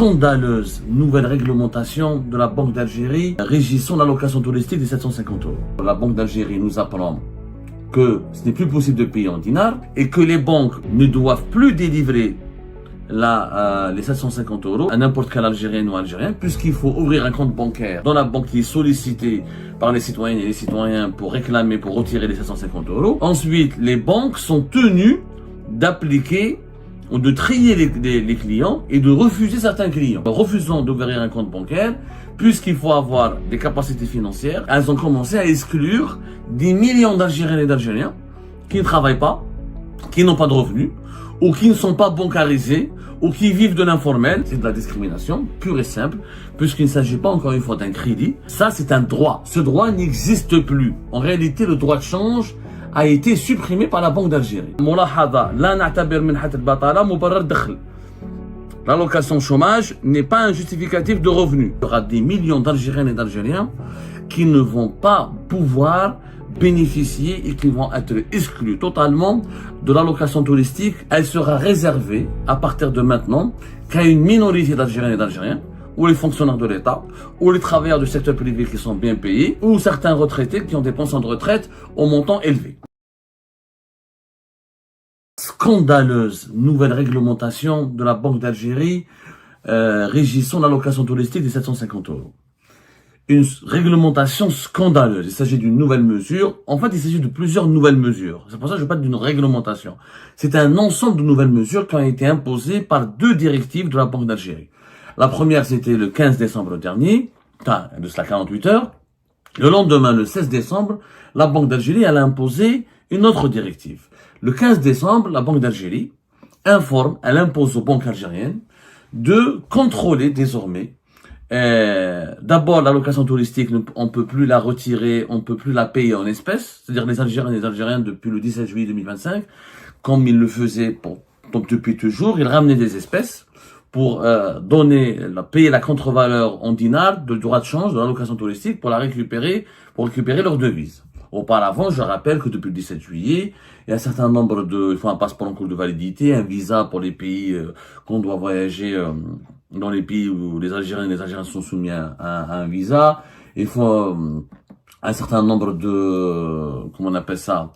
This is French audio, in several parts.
scandaleuse nouvelle réglementation de la Banque d'Algérie régissant l'allocation touristique des 750 euros. La Banque d'Algérie nous apprend que ce n'est plus possible de payer en dinars et que les banques ne doivent plus délivrer les 750 euros à n'importe quel Algérien ou Algérien, puisqu'il faut ouvrir un compte bancaire dans la banque qui est sollicitée par les citoyennes et les citoyens pour réclamer, pour retirer les 750 euros. Ensuite, les banques sont tenues d'appliquer ou de trier les clients et de refuser certains clients. En refusant d'ouvrir un compte bancaire, puisqu'il faut avoir des capacités financières, elles ont commencé à exclure des millions d'Algériens et d'Algériens qui ne travaillent pas, qui n'ont pas de revenus, ou qui ne sont pas bancarisés, ou qui vivent de l'informel. C'est de la discrimination pure et simple, puisqu'il ne s'agit pas encore une fois d'un crédit. Ça, c'est un droit. Ce droit n'existe plus. En réalité, le droit de change a été supprimé par la Banque d'Algérie. L'allocation chômage n'est pas un justificatif de revenus. Il y aura des millions d'Algériennes et d'Algériens qui ne vont pas pouvoir bénéficier et qui vont être exclus totalement de l'allocation touristique. Elle sera réservée à partir de maintenant qu'à une minorité d'Algériennes et d'Algériens, ou les fonctionnaires de l'État, ou les travailleurs du secteur privé qui sont bien payés, ou certains retraités qui ont des pensions de retraite au montant élevé. Scandaleuse nouvelle réglementation de la Banque d'Algérie régissant l'allocation touristique des 750 euros. Une réglementation scandaleuse. Il s'agit d'une nouvelle mesure. En fait, il s'agit de plusieurs nouvelles mesures. C'est pour ça que je parle d'une réglementation. C'est un ensemble de nouvelles mesures qui ont été imposées par deux directives de la Banque d'Algérie. La première, c'était le 15 décembre dernier, de cela 48 heures. Le lendemain, le 16 décembre, la Banque d'Algérie a imposé une autre directive. Le 15 décembre, la Banque d'Algérie elle impose aux banques algériennes de contrôler désormais d'abord l'allocation touristique, on peut plus la retirer, on peut plus la payer en espèces, c'est-à-dire les Algériens et les Algériens depuis le 17 juillet 2025, comme ils le faisaient depuis toujours, ils ramenaient des espèces pour payer la contre-valeur en dinars de droit de change de l'allocation touristique pour récupérer leur devise. Auparavant, je rappelle que depuis le 17 juillet, il y a un certain nombre il faut un passeport en cours de validité, un visa pour les pays qu'on doit voyager dans les pays où les Algériens et les Algériens sont soumis à un visa. Il faut un certain nombre comment on appelle ça,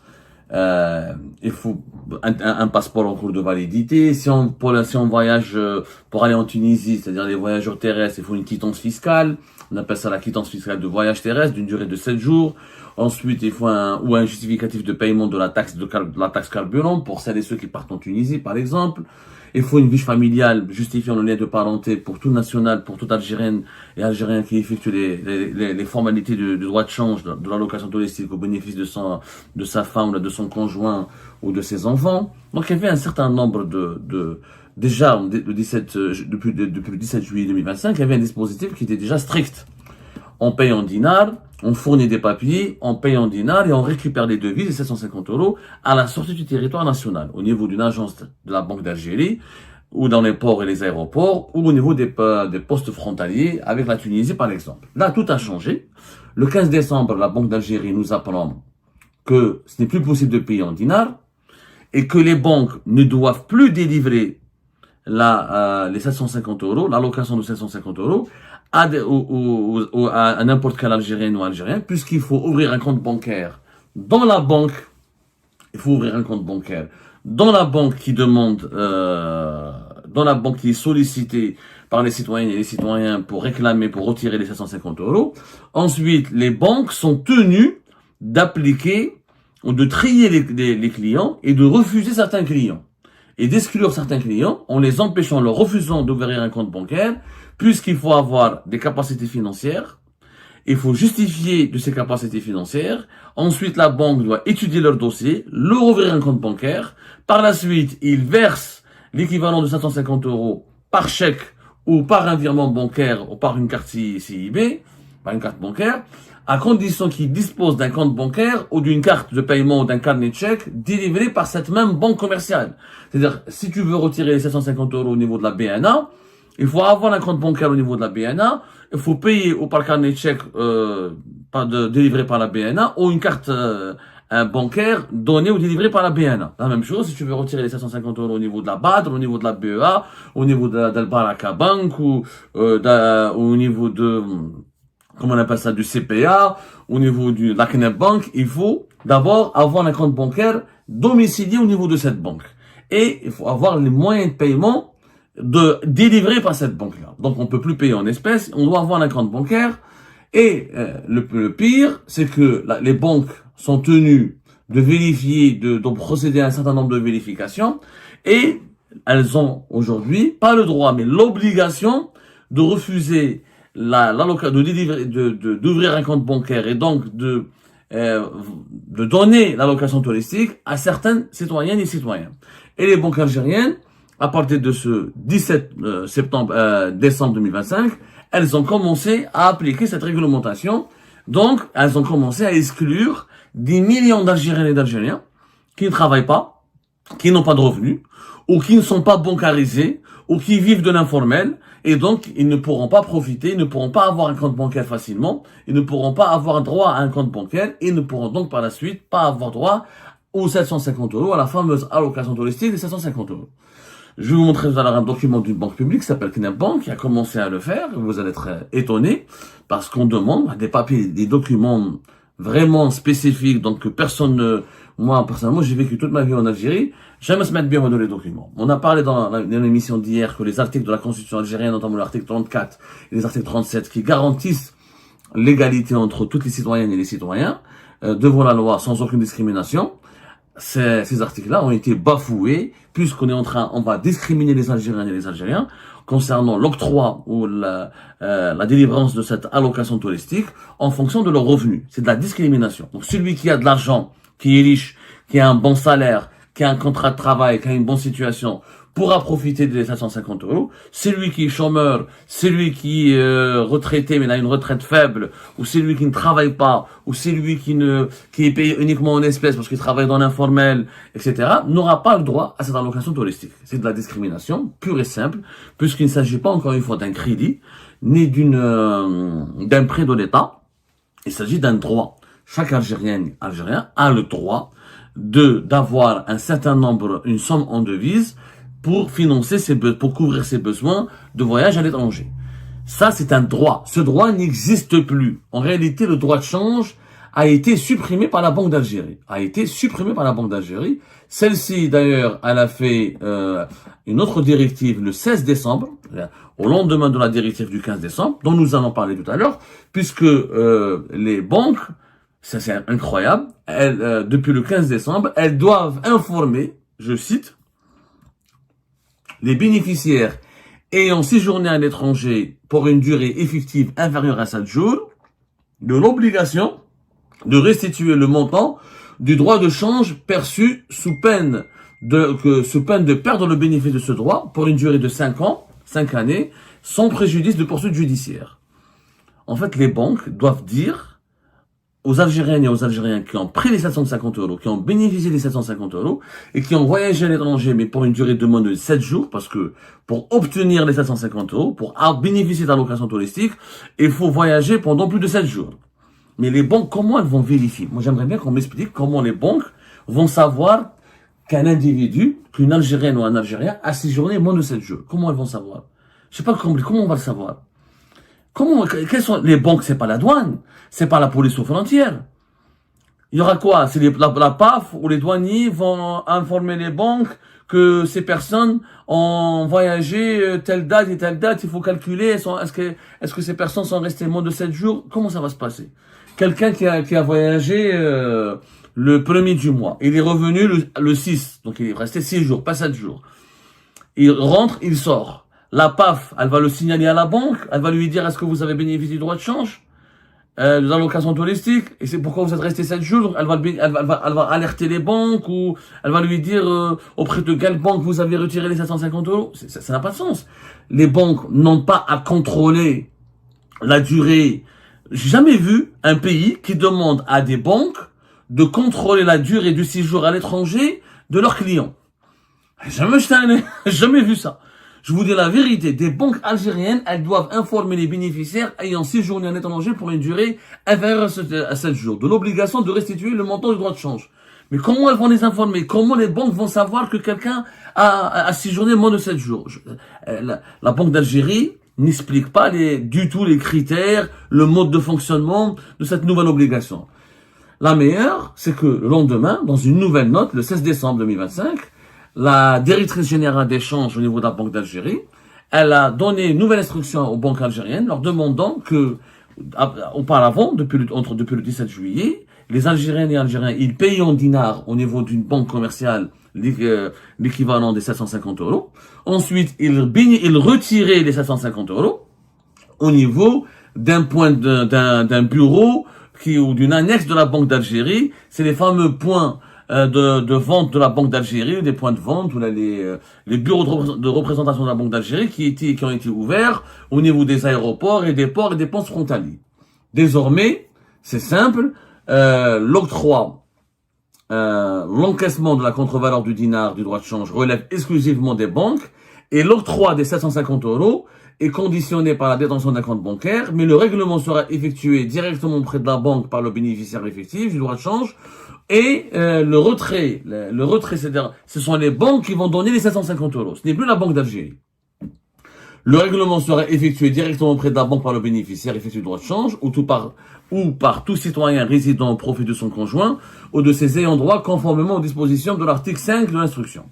il faut un passeport en cours de validité. Si on voyage pour aller en Tunisie, c'est-à-dire les voyageurs terrestres, il faut une quittance fiscale. On appelle ça la quittance fiscale de voyage terrestre d'une durée de 7 jours. Ensuite, il faut un justificatif de paiement de la taxe carburant pour celles et ceux qui partent en Tunisie, par exemple. Il faut une fiche familiale justifiant le lien de parenté pour tout national, pour toute Algérienne et Algérien qui effectue les formalités de droit de change de l'allocation touristique au bénéfice de sa femme, de son conjoint ou de ses enfants. Donc, il y avait un certain nombre déjà, depuis le 17 juillet 2025, il y avait un dispositif qui était déjà strict. On paye en dinars, on fournit des papiers, on paye en dinars et on récupère les devises, les 750 euros, à la sortie du territoire national, au niveau d'une agence de la Banque d'Algérie, ou dans les ports et les aéroports, ou au niveau des postes frontaliers avec la Tunisie, par exemple. Là, tout a changé. Le 15 décembre, la Banque d'Algérie nous apprend que ce n'est plus possible de payer en dinars et que les banques ne doivent plus délivrer les 750 euros, l'allocation de 750 euros, à n'importe quel Algérien ou Algérien, puisqu'il faut ouvrir un compte bancaire dans la banque. Il faut ouvrir un compte bancaire dans la banque qui demande, dans la banque qui est sollicitée par les citoyennes et les citoyens pour réclamer, pour retirer les 750 euros. Ensuite, les banques sont tenues d'appliquer ou de trier les clients et de refuser certains clients. Et d'exclure certains clients en les empêchant, en leur refusant d'ouvrir un compte bancaire, puisqu'il faut avoir des capacités financières, il faut justifier de ces capacités financières, ensuite la banque doit étudier leur dossier, leur ouvrir un compte bancaire, par la suite ils versent l'équivalent de 750 euros par chèque ou par un virement bancaire ou par une carte CIB, par une carte bancaire, à condition qu'ils disposent d'un compte bancaire ou d'une carte de paiement ou d'un carnet de chèque délivré par cette même banque commerciale. C'est-à-dire, si tu veux retirer les 750 euros au niveau de la BNA, il faut avoir un compte bancaire au niveau de la BNA, il faut payer ou par carnet de chèque délivré par la BNA ou une carte bancaire donné ou délivré par la BNA. La même chose, si tu veux retirer les 750 euros au niveau de la BADR, au niveau de la BEA, au niveau de la Baraka Bank, ou au niveau de, comment on appelle ça, du CPA, au niveau de la Knep Bank, il faut d'abord avoir un compte bancaire domicilié au niveau de cette banque. Et il faut avoir les moyens de paiement délivrés par cette banque-là. Donc on peut plus payer en espèces, on doit avoir un compte bancaire. Et le pire, c'est que les banques sont tenues de vérifier, de procéder à un certain nombre de vérifications, et elles ont aujourd'hui pas le droit, mais l'obligation de refuser d'ouvrir un compte bancaire et donc de donner l'allocation touristique à certaines citoyennes et citoyens. Et les banques algériennes, à partir de ce 17 décembre 2025, elles ont commencé à appliquer cette réglementation. Donc, elles ont commencé à exclure des millions d'Algériens et d'Algériens qui ne travaillent pas, qui n'ont pas de revenus, ou qui ne sont pas bancarisés, ou qui vivent de l'informel, et donc ils ne pourront pas profiter, ils ne pourront pas avoir un compte bancaire facilement, ils ne pourront pas avoir droit à un compte bancaire, et ne pourront donc par la suite pas avoir droit aux 750 euros, à la fameuse allocation touristique des 750 euros. Je vais vous montrer tout à l'heure un document d'une banque publique qui s'appelle Knep Bank, qui a commencé à le faire. Vous allez être étonnés, parce qu'on demande des papiers, des documents vraiment spécifiques, donc que personne ne... Moi, personnellement, j'ai vécu toute ma vie en Algérie, jamais se mettre bien dans les documents. On a parlé dans l'émission d'hier que les articles de la Constitution algérienne, notamment l'article 34 et les articles 37, qui garantissent l'égalité entre toutes les citoyennes et les citoyens, devant la loi, sans aucune discrimination, ces articles-là ont été bafoués, puisqu'on est on va discriminer les Algériens et les Algériens concernant l'octroi ou la délivrance de cette allocation touristique en fonction de leurs revenus. C'est de la discrimination. Donc celui qui a de l'argent, qui est riche, qui a un bon salaire, qui a un contrat de travail, qui a une bonne situation, pourra profiter des 750 euros. Celui qui est chômeur, celui qui est retraité mais il a une retraite faible, ou celui qui ne travaille pas, ou celui qui est payé uniquement en espèces parce qu'il travaille dans l'informel, etc., n'aura pas le droit à cette allocation touristique. C'est de la discrimination pure et simple, puisqu'il ne s'agit pas encore une fois d'un crédit, ni d'un prêt de l'État. Il s'agit d'un droit. Chaque Algérien a le droit d'avoir un certain nombre, une somme en devise, pour pour couvrir ses besoins de voyage à l'étranger. Ça, c'est un droit. Ce droit n'existe plus. En réalité, le droit de change a été supprimé par la Banque d'Algérie. Celle-ci, d'ailleurs, elle a fait une autre directive le 16 décembre, au lendemain de la directive du 15 décembre, dont nous allons parler tout à l'heure, puisque les banques, ça c'est incroyable, depuis le 15 décembre, elles doivent informer, je cite, les bénéficiaires ayant séjourné à l'étranger pour une durée effective inférieure à 7 jours, de l'obligation de restituer le montant du droit de change perçu sous peine de perdre le bénéfice de ce droit pour une durée de 5 années, sans préjudice de poursuites judiciaires. En fait, les banques doivent dire aux Algériennes et aux Algériens qui ont pris les 750 euros, qui ont bénéficié des 750 euros, et qui ont voyagé à l'étranger, mais pour une durée de moins de 7 jours, parce que pour obtenir les 750 euros, pour bénéficier d'allocation touristique, il faut voyager pendant plus de 7 jours. Mais les banques, comment elles vont vérifier? Moi, j'aimerais bien qu'on m'explique comment les banques vont savoir qu'un individu, qu'une Algérienne ou un Algérien a séjourné moins de 7 jours. Comment elles vont savoir? Je sais pas comment on va le savoir. Quelles sont les banques? C'est pas la douane, c'est pas la police aux frontières. Il y aura quoi? C'est la PAF ou les douaniers vont informer les banques que ces personnes ont voyagé telle date et telle date. Il faut calculer. Est-ce que ces personnes sont restées moins de 7 jours? Comment ça va se passer? Quelqu'un qui a voyagé le 1er du mois, il est revenu le 6, donc il est resté 6 jours, pas 7 jours. Il rentre, il sort. La PAF, elle va le signaler à la banque, elle va lui dire est-ce que vous avez bénéficié du droit de change, de l'allocation touristique, et c'est pourquoi vous êtes resté 7 jours. Donc elle va alerter les banques, ou elle va lui dire auprès de quelle banque vous avez retiré les 750 euros. Ça n'a pas de sens. Les banques n'ont pas à contrôler la durée. J'ai jamais vu un pays qui demande à des banques de contrôler la durée du séjour à l'étranger de leurs clients. Jamais vu ça. Je vous dis la vérité, des banques algériennes, elles doivent informer les bénéficiaires ayant séjourné en étranger pour une durée inférieure à 7 jours de l'obligation de restituer le montant du droit de change. Mais comment elles vont les informer? Comment les banques vont savoir que quelqu'un a séjourné moins de 7 jours? La Banque d'Algérie n'explique pas du tout les critères, le mode de fonctionnement de cette nouvelle obligation. La meilleure, c'est que le lendemain, dans une nouvelle note, le 16 décembre 2025, la directrice générale d'échange au niveau de la Banque d'Algérie, elle a donné une nouvelle instruction aux banques algériennes leur demandant que, auparavant, depuis le 17 juillet, les Algériennes et Algériens, ils payent en dinars au niveau d'une banque commerciale l'équivalent des 750 euros. Ensuite, ils retiraient les 750 euros au niveau d'un bureau ou d'une annexe de la Banque d'Algérie. C'est les fameux points de vente de la Banque d'Algérie, des points de vente, ou là, les bureaux de représentation de la Banque d'Algérie qui ont été ouverts au niveau des aéroports et des ports et des ponts frontaliers. Désormais, c'est simple, l'octroi, l'encaissement de la contre-valeur du dinar du droit de change relève exclusivement des banques, et l'octroi des 750 euros est conditionné par la détention d'un compte bancaire, mais le règlement sera effectué directement auprès de la banque par le bénéficiaire effectif du droit de change, et le retrait, c'est-à-dire, ce sont les banques qui vont donner les 750 euros. Ce n'est plus la Banque d'Algérie. Le règlement sera effectué directement auprès de la banque par le bénéficiaire effectué du droit de change, ou par tout citoyen résidant au profit de son conjoint ou de ses ayants droit conformément aux dispositions de l'article 5 de l'instruction.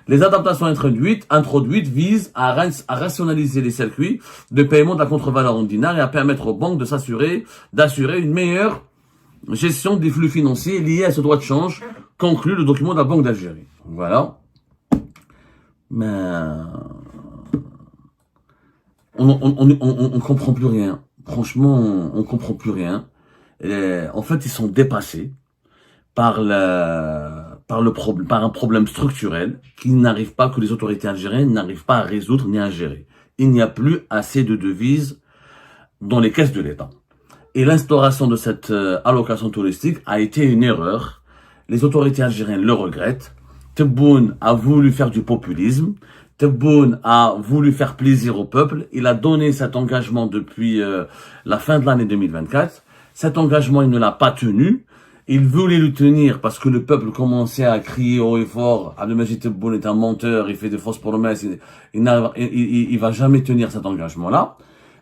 Les adaptations introduites visent à rationaliser les circuits de paiement de la contre-valeur en dinars et à permettre aux banques d'assurer une meilleure gestion des flux financiers liés à ce droit de change, conclut le document de la Banque d'Algérie. Voilà. Mais on comprend plus rien. Franchement, on comprend plus rien. En fait, ils sont dépassés par un problème structurel que les autorités algériennes n'arrivent pas à résoudre ni à gérer. Il n'y a plus assez de devises dans les caisses de l'État. Et l'instauration de cette allocation touristique a été une erreur. Les autorités algériennes le regrettent. Tebboune a voulu faire du populisme. Tebboune a voulu faire plaisir au peuple. Il a donné cet engagement depuis la fin de l'année 2024. Cet engagement, il ne l'a pas tenu. Il voulait le tenir parce que le peuple commençait à crier haut et fort. Abdelmajid Tebboune est un menteur, il fait de fausses promesses. Il va jamais tenir cet engagement-là.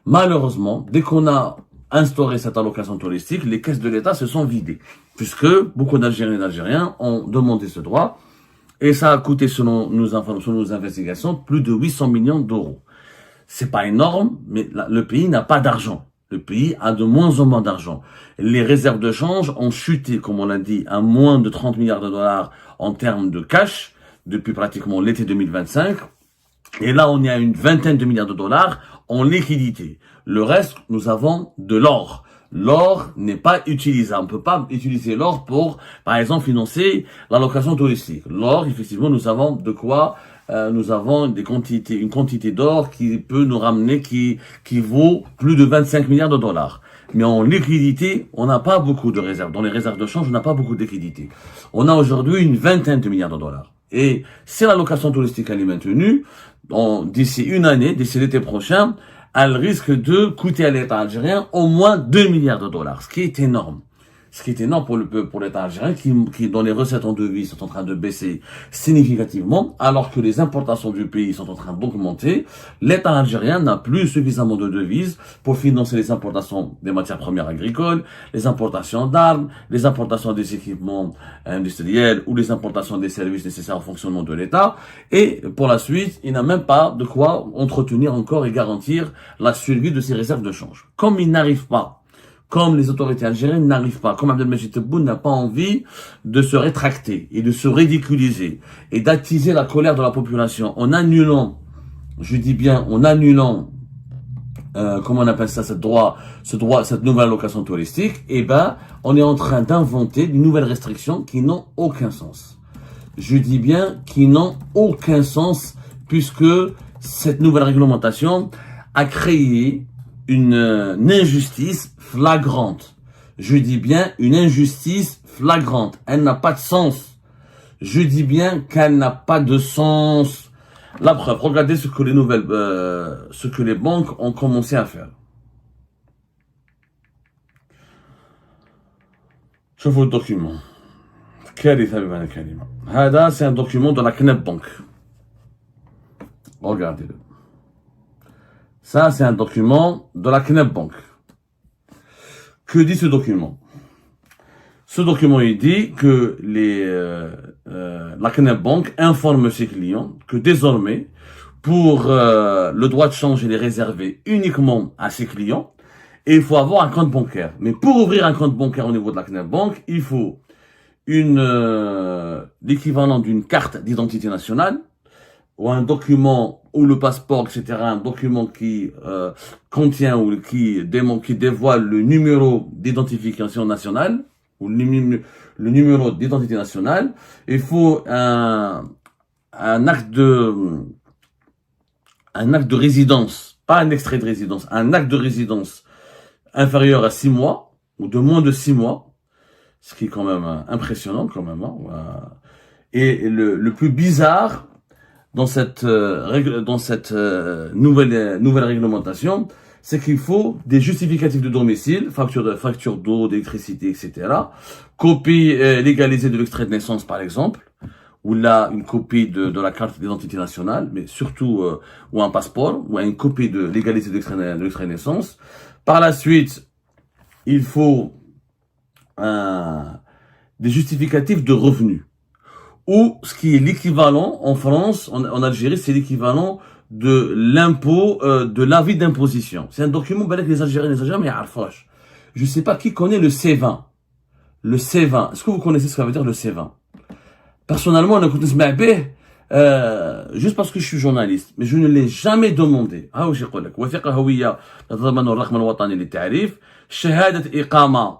Malheureusement, dès qu'on a instauré cette allocation touristique, les caisses de l'État se sont vidées. Puisque beaucoup d'Algériens et d'Algériens ont demandé ce droit. Et ça a coûté, selon nos investigations, plus de 800 millions d'euros. C'est pas énorme, mais le pays n'a pas d'argent. Le pays a de moins en moins d'argent. Les réserves de change ont chuté, comme on l'a dit, à moins de 30 milliards de dollars en termes de cash depuis pratiquement l'été 2025. Et là, on est à une vingtaine de milliards de dollars en liquidité. Le reste, nous avons de l'or. L'or n'est pas utilisable. On peut pas utiliser l'or pour, par exemple, financer l'allocation touristique. L'or, effectivement, nous avons de quoi, nous avons une quantité d'or qui peut nous ramener, qui vaut plus de 25 milliards de dollars. Mais en liquidité, on n'a pas beaucoup de réserves. Dans les réserves de change, on n'a pas beaucoup de liquidité. On a aujourd'hui une vingtaine de milliards de dollars. Et si l'allocation touristique elle est maintenue, d'ici une année, d'ici l'été prochain, elle risque de coûter à l'État algérien au moins 2 milliards de dollars, ce qui est énorme. Ce qui est énorme pour l'État algérien qui, dont les recettes en devises sont en train de baisser significativement, alors que les importations du pays sont en train d'augmenter. L'État algérien n'a plus suffisamment de devises pour financer les importations des matières premières agricoles, les importations d'armes, les importations des équipements industriels ou les importations des services nécessaires au fonctionnement de l'État. Et pour la suite, il n'a même pas de quoi entretenir encore et garantir la survie de ses réserves de change. Comme il n'arrive pas, comme les autorités algériennes n'arrivent pas, comme Abdelmajid Tebboune n'a pas envie de se rétracter et de se ridiculiser et d'attiser la colère de la population en annulant, je dis bien en annulant, comment on appelle ça, cette nouvelle allocation touristique, eh ben, on est en train d'inventer de nouvelles restrictions qui n'ont aucun sens. Je dis bien qui n'ont aucun sens puisque cette nouvelle réglementation a créé une injustice flagrante. Je dis bien une injustice flagrante. Elle n'a pas de sens. Je dis bien qu'elle n'a pas de sens. La preuve, regardez ce que ce que les banques ont commencé à faire. شوفوا le document. كارثة بمعنى الكلمة. هذا c'est un document de la CNEP Bank. Regardez-le. Ça, c'est un document de la CNEP Bank. Que dit ce document? Ce document, il dit que la CNEP Bank informe ses clients que désormais, pour le droit de change, il est réservé uniquement à ses clients et il faut avoir un compte bancaire. Mais pour ouvrir un compte bancaire au niveau de la CNEP Bank, il faut l'équivalent d'une carte d'identité nationale ou un document ou le passeport, etc., un document qui contient ou qui dévoile le numéro d'identification nationale ou le numéro d'identité nationale. Il faut un acte de résidence, pas un extrait de résidence, un acte de résidence inférieur à 6 mois ou de moins de 6 mois, ce qui est quand même impressionnant quand même. Hein. Et le plus bizarre dans cette nouvelle réglementation, c'est qu'il faut des justificatifs de domicile, facture d'eau, d'électricité, etc. Copie légalisée de l'extrait de naissance, par exemple, ou là une copie de la carte d'identité nationale, mais surtout ou un passeport, ou une copie légalisée de l'extrait de naissance. Par la suite, il faut des justificatifs de revenus. Ou ce qui est l'équivalent en France, en Algérie, c'est l'équivalent de l'impôt, de l'avis d'imposition. C'est un document, ben, les Algériens, mais je sais pas qui connaît le C20. Le C20. Est-ce que vous connaissez ce que ça veut dire le C20? Personnellement, on a écouté ce juste parce que je suis journaliste, mais je ne l'ai jamais demandé. Ah oui, je dis لك وثيقة هوية تتضمن الرقم الوطني للتعريف، شهادة إقامة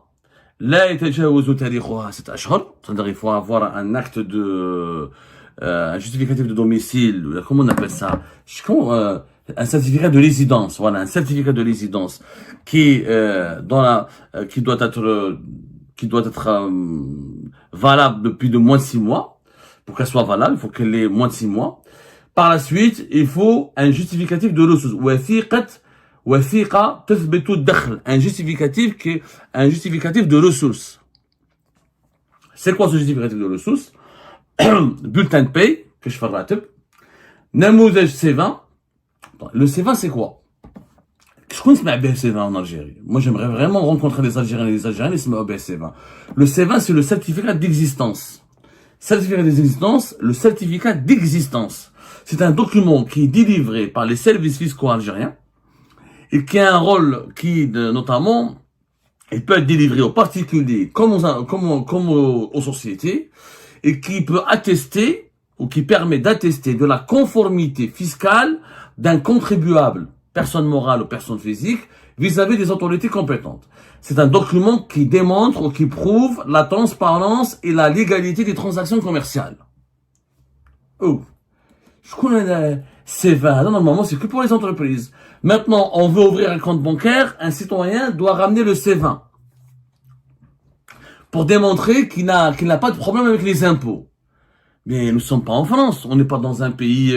لا يتجاوز تاريخها 6 أشهر. C'est-à-dire il faut avoir un acte un justificatif de domicile, comment on appelle ça? Un certificat de résidence, voilà, un certificat de résidence qui doit être valable depuis de moins de 6 mois. Pour qu'elle soit valable, il faut qu'elle ait moins de 6 mois. Par la suite, il faut un justificatif de ressources. وثيقة تثبت الدخل. Un justificatif de ressources. C'est quoi ce justificatif de ressources? Bulletin de paye, que je fais الراتب. نموذج C20. Le C20, c'est quoi? Je connais le C20 en Algérie. Moi, j'aimerais vraiment rencontrer des Algériens et des Algériennes qui se C20. Le C20, c'est le certificat d'existence. Le certificat d'existence. C'est un document qui est délivré par les services fiscaux algériens et qui a un rôle qui, notamment, il peut être délivré aux particuliers comme aux sociétés et qui peut attester ou qui permet d'attester de la conformité fiscale d'un contribuable, personne morale ou personne physique, vis-à-vis des autorités compétentes. C'est un document qui démontre ou qui prouve la transparence et la légalité des transactions commerciales. Oh, je connais C20, normalement c'est que pour les entreprises. Maintenant, on veut ouvrir un compte bancaire, un citoyen doit ramener le C20 pour démontrer qu'il n'a pas de problème avec les impôts. Mais nous ne sommes pas en France, on n'est pas dans un pays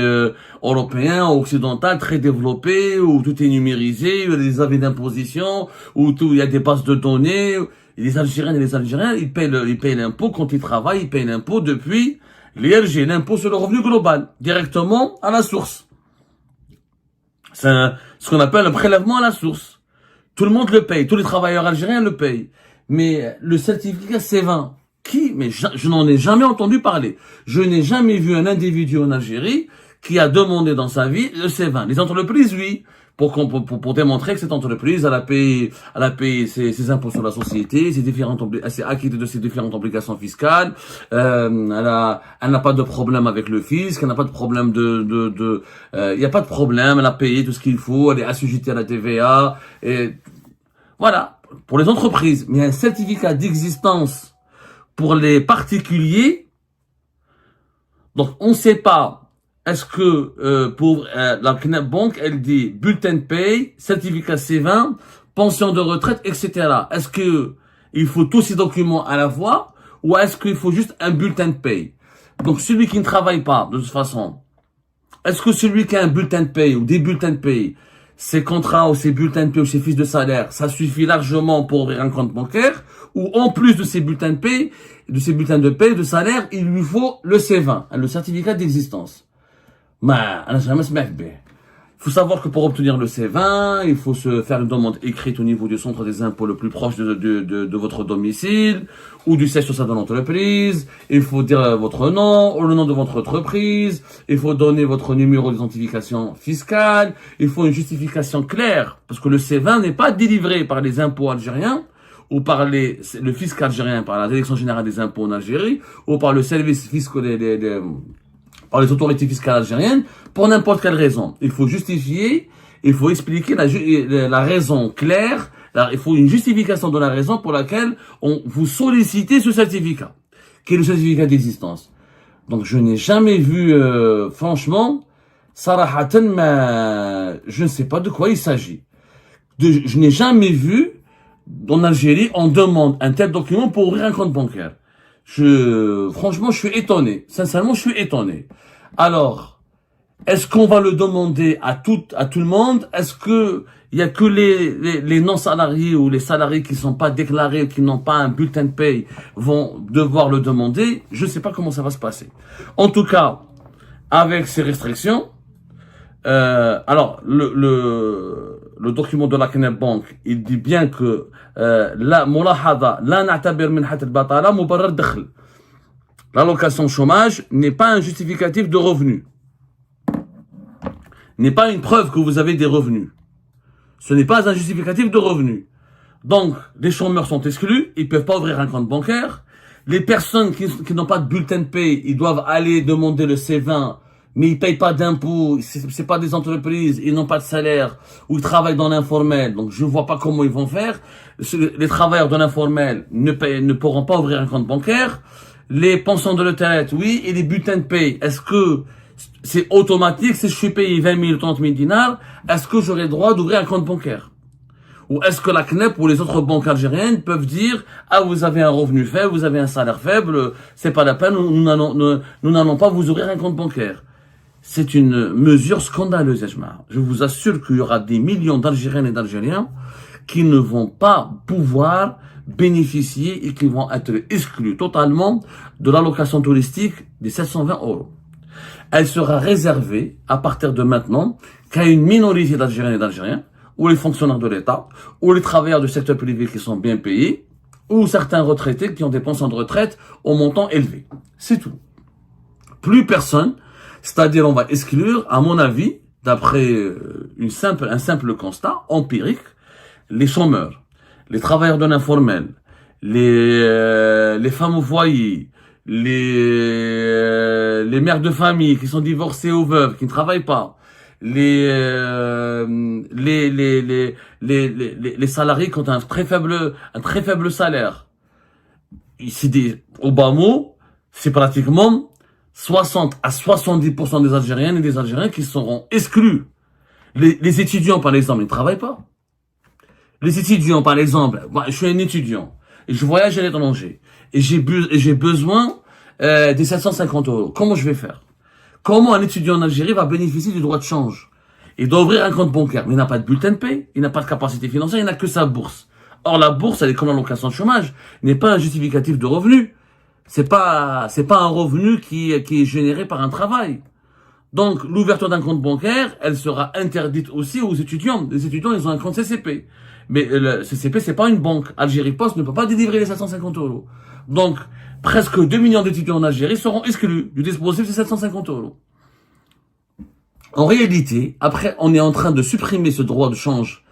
européen, occidental, très développé, où tout est numérisé, où il y a des avis d'imposition, où il y a des bases de données. Et les Algériennes et les Algériens, ils payent l'impôt quand ils travaillent, ils payent l'impôt depuis l'IRG, l'impôt sur le revenu global, directement à la source. C'est ce qu'on appelle un prélèvement à la source. Tout le monde le paye, tous les travailleurs algériens le payent. Mais le certificat C20, mais je n'en ai jamais entendu parler. Je n'ai jamais vu un individu en Algérie qui a demandé dans sa vie le C20. Les entreprises, oui, pour démontrer que cette entreprise, elle a payé ses impôts sur la société, elle s'est acquittée de ses différentes obligations fiscales, elle n'a pas de problème avec le fisc, elle n'a pas de problème il n'y a pas de problème, elle a payé tout ce qu'il faut, elle est assujettie à la TVA, et voilà, pour les entreprises. Mais un certificat d'existence pour les particuliers, donc on ne sait pas, est-ce que pour la CNEP Bank, elle dit bulletin de paye, certificat C20, pension de retraite, etc. Est-ce que il faut tous ces documents à la fois ou est-ce qu'il faut juste un bulletin de paye? Donc celui qui ne travaille pas, de toute façon, est-ce que celui qui a un bulletin de paye ou des bulletins de paye, ses contrats ou ses bulletins de paye ou ses fiches de salaire, ça suffit largement pour ouvrir un compte bancaire, ou en plus de ces bulletins de paye, de salaire, il lui faut le C20, le certificat d'existence. Il faut savoir que pour obtenir le C20, il faut se faire une demande écrite au niveau du centre des impôts le plus proche de votre domicile ou du siège social de l'entreprise. Il faut dire votre nom ou le nom de votre entreprise. Il faut donner votre numéro d'identification fiscale. Il faut une justification claire parce que le C20 n'est pas délivré par les impôts algériens ou par le fisc algérien, par la Direction générale des impôts en Algérie ou par le service fiscal par les autorités fiscales algériennes, pour n'importe quelle raison. Il faut justifier, il faut expliquer la raison claire, il faut une justification de la raison pour laquelle vous sollicitez ce certificat, qui est le certificat d'existence. Donc je n'ai jamais vu, franchement, sarahatan, je ne sais pas de quoi il s'agit. Je n'ai jamais vu, en Algérie, on demande un tel document pour ouvrir un compte bancaire. Franchement, je suis étonné. Sincèrement, je suis étonné. Alors, est-ce qu'on va le demander à tout le monde? Est-ce que il y a que les non-salariés ou les salariés qui sont pas déclarés, qui n'ont pas un bulletin de paye, vont devoir le demander? Je sais pas comment ça va se passer. En tout cas, avec ces restrictions, alors le document de la CNEB Bank, il dit bien que l'allocation chômage n'est pas un justificatif de revenus, n'est pas une preuve que vous avez des revenus. Ce n'est pas un justificatif de revenus. Donc, les chômeurs sont exclus, ils peuvent pas ouvrir un compte bancaire. Les personnes qui n'ont pas de bulletin de paye, ils doivent aller demander le C20, mais ils payent pas d'impôts, c'est pas des entreprises, ils n'ont pas de salaire, ou ils travaillent dans l'informel, donc je vois pas comment ils vont faire. Les travailleurs de l'informel ne pourront pas ouvrir un compte bancaire. Les pensions de retraite, oui, et les bulletins de paye, est-ce que c'est automatique, si je suis payé 20 000, 30 000 dinars, est-ce que j'aurai le droit d'ouvrir un compte bancaire? Ou est-ce que la CNEP ou les autres banques algériennes peuvent dire, ah, vous avez un revenu faible, vous avez un salaire faible, c'est pas la peine, nous n'allons pas vous ouvrir un compte bancaire. C'est une mesure scandaleuse, Ejma. Je vous assure qu'il y aura des millions d'Algériennes et d'Algériens qui ne vont pas pouvoir bénéficier et qui vont être exclus totalement de l'allocation touristique des 720 €. Elle sera réservée, à partir de maintenant, qu'à une minorité d'Algériennes et d'Algériens, ou les fonctionnaires de l'État, ou les travailleurs du secteur privé qui sont bien payés, ou certains retraités qui ont des pensions de retraite au montant élevé. C'est tout. Plus personne. C'est-à-dire, on va exclure, à mon avis, d'après un simple constat empirique, les chômeurs, les travailleurs de l'informel, les femmes au foyer, les mères de famille qui sont divorcées ou veuves, qui ne travaillent pas, les salariés qui ont un très faible salaire. Au bas mot, c'est pratiquement 60 à 70% des Algériennes et des Algériens qui seront exclus. Les étudiants, par exemple, ils ne travaillent pas. Les étudiants, par exemple, moi, je suis un étudiant et je voyage à l'étranger et j'ai besoin des 750 €. Comment je vais faire? Comment un étudiant en Algérie va bénéficier du droit de change? Il doit ouvrir un compte bancaire, mais il n'a pas de bulletin de paye, il n'a pas de capacité financière, il n'a que sa bourse. Or, la bourse, elle est comme l'allocation de chômage, n'est pas un justificatif de revenu. C'est pas un revenu qui est généré par un travail. Donc, l'ouverture d'un compte bancaire, elle sera interdite aussi aux étudiants. Les étudiants, ils ont un compte CCP. Mais le CCP, c'est pas une banque. Algérie Post ne peut pas délivrer les 750 €. Donc, presque 2 millions d'étudiants en Algérie seront exclus du dispositif de 750 €. En réalité, après, on est en train de supprimer ce droit de change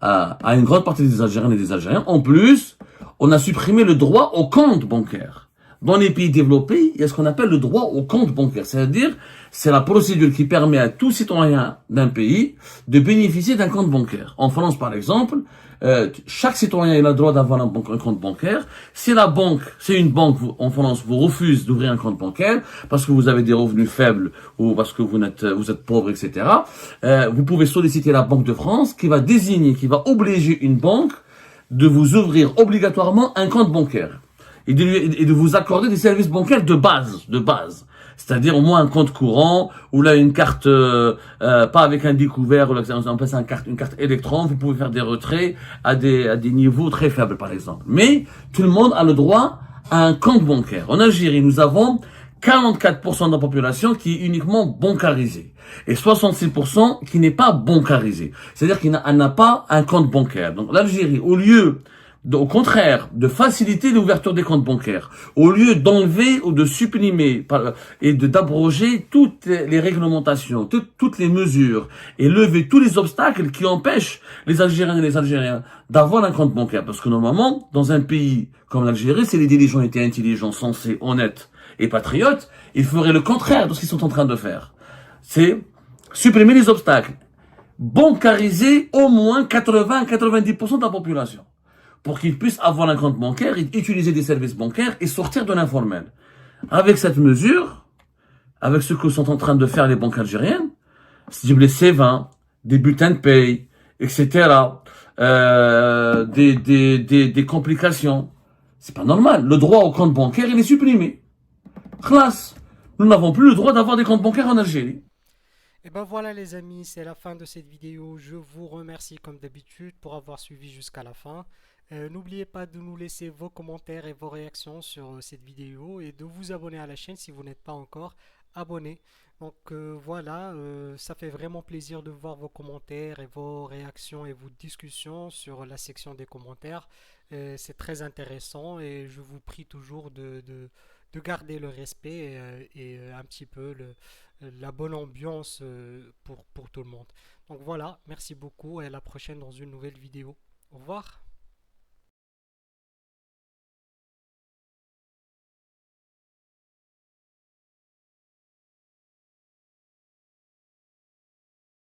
à une grande partie des Algériennes et des Algériens. En plus, on a supprimé le droit au compte bancaire. Dans les pays développés, il y a ce qu'on appelle le droit au compte bancaire. C'est-à-dire, c'est la procédure qui permet à tout citoyen d'un pays de bénéficier d'un compte bancaire. En France, par exemple, chaque citoyen a le droit d'avoir un compte bancaire. Si une banque en France vous refuse d'ouvrir un compte bancaire parce que vous avez des revenus faibles ou parce que vous êtes pauvre, etc., vous pouvez solliciter la Banque de France qui va obliger une banque de vous ouvrir obligatoirement un compte bancaire. Et de vous accorder des services bancaires de base. C'est-à-dire au moins un compte courant, ou là une carte, pas avec un découvert, ou là, on appelle ça une carte électron, vous pouvez faire des retraits à des niveaux très faibles par exemple. Mais tout le monde a le droit à un compte bancaire. En Algérie, nous avons 44% de la population qui est uniquement bancarisée et 66% qui n'est pas bancarisée. C'est-à-dire qu'elle n'a pas un compte bancaire. Donc l'Algérie, au contraire, de faciliter l'ouverture des comptes bancaires, au lieu d'enlever ou de supprimer et d'abroger toutes les réglementations, toutes les mesures et lever tous les obstacles qui empêchent les Algériens et les Algériens d'avoir un compte bancaire. Parce que normalement, dans un pays comme l'Algérie, si les dirigeants étaient intelligents, sensés, honnêtes et patriotes, ils feraient le contraire de ce qu'ils sont en train de faire. C'est supprimer les obstacles, bancariser au moins 80-90% de la population pour qu'ils puissent avoir un compte bancaire, utiliser des services bancaires et sortir de l'informel. Avec cette mesure, avec ce que sont en train de faire les banques algériennes, c'est-à-dire les C20, des bulletins de paye, etc., des complications, c'est pas normal. Le droit au compte bancaire, il est supprimé. Classe. Nous n'avons plus le droit d'avoir des comptes bancaires en Algérie. Et ben voilà les amis, c'est la fin de cette vidéo. Je vous remercie comme d'habitude pour avoir suivi jusqu'à la fin. N'oubliez pas de nous laisser vos commentaires et vos réactions sur cette vidéo et de vous abonner à la chaîne si vous n'êtes pas encore abonné. Donc voilà, ça fait vraiment plaisir de voir vos commentaires et vos réactions et vos discussions sur la section des commentaires. C'est très intéressant et je vous prie toujours de garder le respect et un petit peu la bonne ambiance pour tout le monde. Donc voilà, merci beaucoup et à la prochaine dans une nouvelle vidéo. Au revoir.